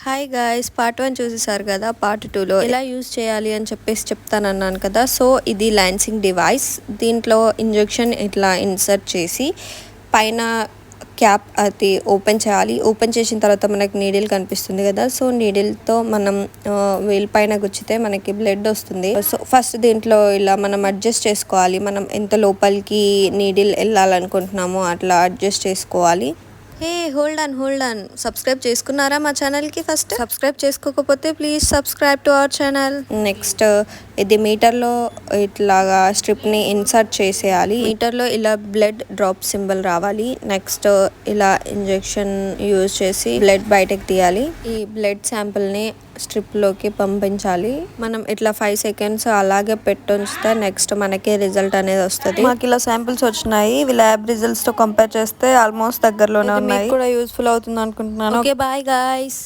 Hi guys, part 1 చూసేసారు కదా. Part 2లో ఎలా యూజ్ చేయాలి అని చెప్తానన్నాను కదా. సో ఇది లాన్సింగ్ డివైస్. దీంట్లో ఇంజెక్షన్ ఇట్లా ఇన్సర్ట్ చేసి పైన క్యాప్ అది ఓపెన్ చేయాలి. ఓపెన్ చేసిన తర్వాత మనకి నీడిల్ కనిపిస్తుంది కదా. సో నీడిల్తో మనం వేల్ పైన గుచ్చితే మనకి బ్లడ్ వస్తుంది. సో ఫస్ట్ దీంట్లో ఇలా మనం అడ్జస్ట్ చేసుకోవాలి. మనం ఎంత లోపలికి నీడిల్ వెళ్ళాలనుకుంటున్నామో అట్లా అడ్జస్ట్ చేసుకోవాలి. హే హోల్డ్ ఆన్ సబ్స్క్రైబ్ చేసుకున్నారా మా ఛానల్కి? ఫస్ట్ సబ్స్క్రైబ్ చేసుకోకపోతే please subscribe to our channel. Next ఇది మీటర్లో ఇట్లాగా స్ట్రిప్ని ఇన్సర్ట్ చేసేయాలి. మీటర్లో ఇలా బ్లడ్ డ్రాప్ సింబల్ రావాలి. నెక్స్ట్ ఇలా ఇంజెక్షన్ యూజ్ చేసి బ్లడ్ బయటకు తీయాలి. ఈ బ్లడ్ శాంపిల్ని స్ట్రిప్లోకి పంపించాలి. మనం ఇట్లా 5 seconds అలాగే ఉంచితే నెక్స్ట్ మనకి రిజల్ట్ అనేది వస్తుంది. మాకు ఇలా శాంపిల్స్ వచ్చినాయి. ఇవి ల్యాబ్ రిజల్ట్స్ తో కంపేర్ చేస్తే ఆల్మోస్ట్ దగ్గరలోనే ఉన్నాయి. కూడా యూస్ఫుల్ అవుతుంది అనుకుంటున్నాను. Okay bye guys.